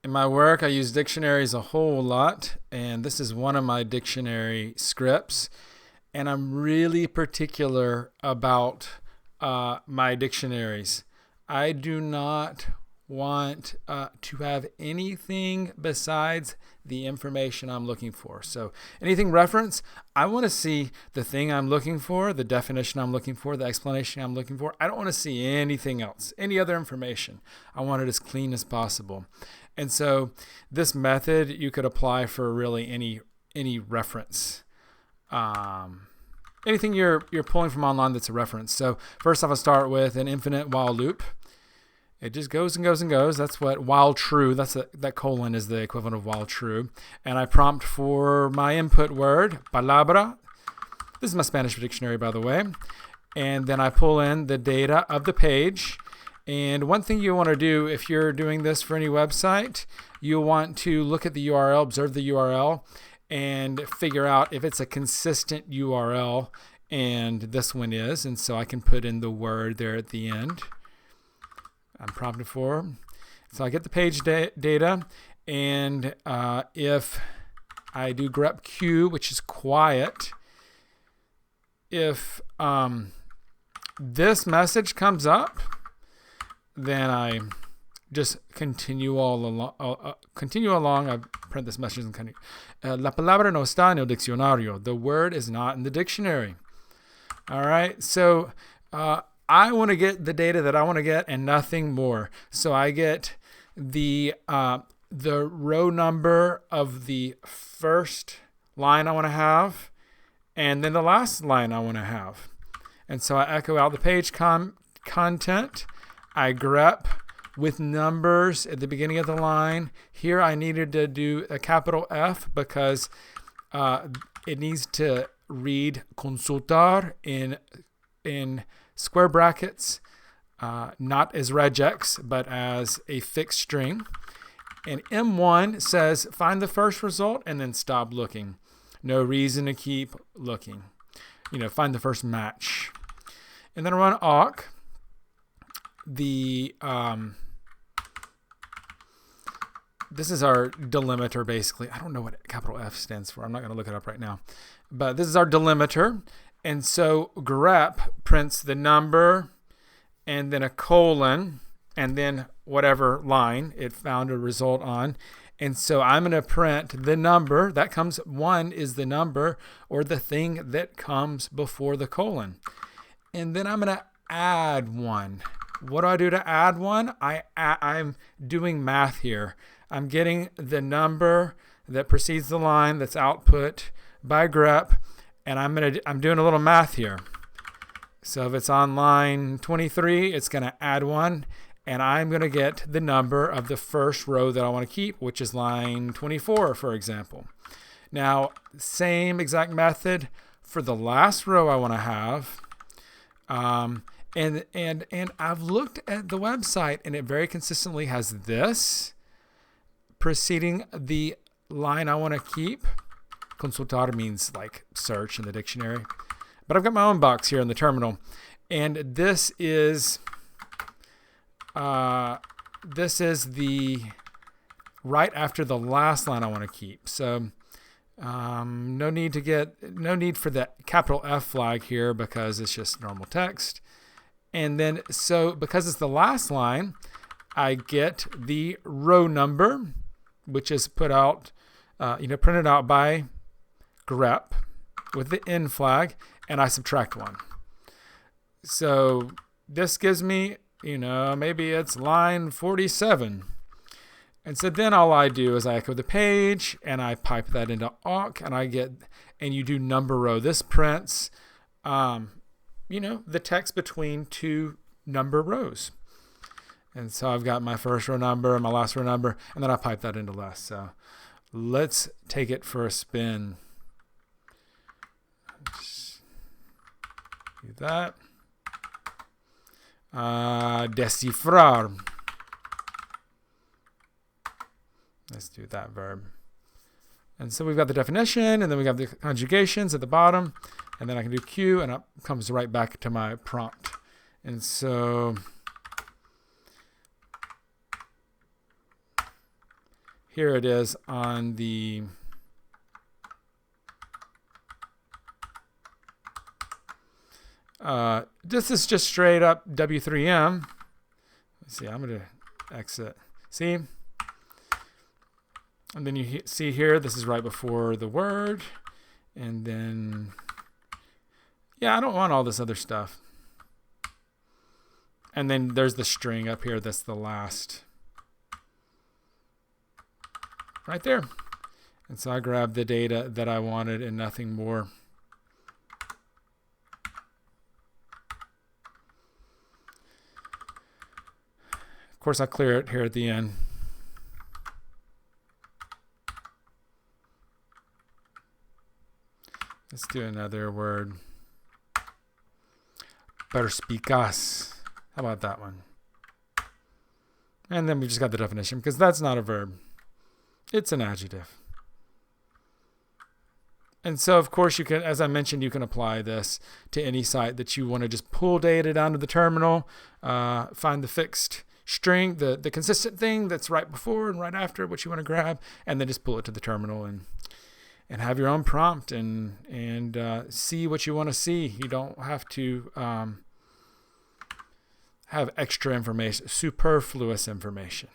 In my work, I use dictionaries a whole lot, and this is one of my dictionary scripts. And I'm really particular about my dictionaries. I do not want to have anything besides the information I'm looking for. So anything reference, I want to see the thing I'm looking for, the definition I'm looking for, the explanation I'm looking for. I don't want to see anything else, any other information. I want it as clean as possible. And so this method you could apply for really any reference. Anything you're pulling from online that's a reference. So first off, I'll start with an infinite while loop. It just goes and goes and goes. That's what while true. That colon is the equivalent of while true. And I prompt for my input word, palabra. This is my Spanish dictionary, by the way. And then I pull in the data of the page. And one thing you want to do if you're doing this for any website, you want to look at the URL, observe the URL, and figure out if it's a consistent URL. And this one is. And so I can put in the word there at the end. I'm prompted for. So I get the page data, and if I do grep q, which is quiet, if this message comes up, then I just continue along. I print this message and continue. La palabra no está en el diccionario. The word is not in the dictionary. All right. So I want to get the data that I want to get and nothing more. So I get the row number of the first line I want to have, and then the last line I want to have. And so I echo out the page content. I grep with numbers at the beginning of the line. Here I needed to do a capital F because it needs to read consultar in square brackets, not as regex, but as a fixed string. And M1 says find the first result and then stop looking. No reason to keep looking. Find the first match. And then I run awk. This is our delimiter, basically. I don't know what capital F stands for. I'm not going to look it up right now. But this is our delimiter. And so grep prints the number and then a colon and then whatever line it found a result on. And so I'm going to print the number. That comes, one is the number or the thing that comes before the colon. And then I'm going to add one. What do I do to add one? I'm doing math here. I'm getting the number that precedes the line that's output by grep. And I'm doing a little math here. So if it's on line 23, it's going to add one. And I'm going to get the number of the first row that I want to keep, which is line 24, for example. Now, same exact method for the last row I want to have. And I've looked at the website, and it very consistently has this preceding the line I want to keep. Consultar means like search in the dictionary. But I've got my own box here in the terminal. And this is the right after the last line I want to keep. So no need for that capital F flag here because it's just normal text. And then so because it's the last line, I get the row number, which is printed out by grep with the N flag, and I subtract one. So this gives me, maybe it's line 47. And so then all I do is I echo the page and I pipe that into awk and you do number row. This prints, the text between two number rows. And so I've got my first row number and my last row number, and then I pipe that into last. So let's take it for a spin. Do that. Descifrar. Let's do that verb. And so we've got the definition, and then we got the conjugations at the bottom, and then I can do Q, and it comes right back to my prompt. And so here it is on the this is just straight up W3M. Let's see, I'm going to exit. See? And then you see here, this is right before the word. And then, yeah, I don't want all this other stuff. And then there's the string up here. That's the last. Right there. And so I grabbed the data that I wanted and nothing more. Of course, I'll clear it here at the end. Let's do another word. Perspicaz. How about that one? And then we just got the definition because that's not a verb. It's an adjective. And so, of course, you can, as I mentioned, you can apply this to any site that you want to just pull data down to the terminal, find the fixed string, the consistent thing that's right before and right after what you want to grab, and then just pull it to the terminal and have your own prompt and see what you want to see. You don't have to have extra information, superfluous information.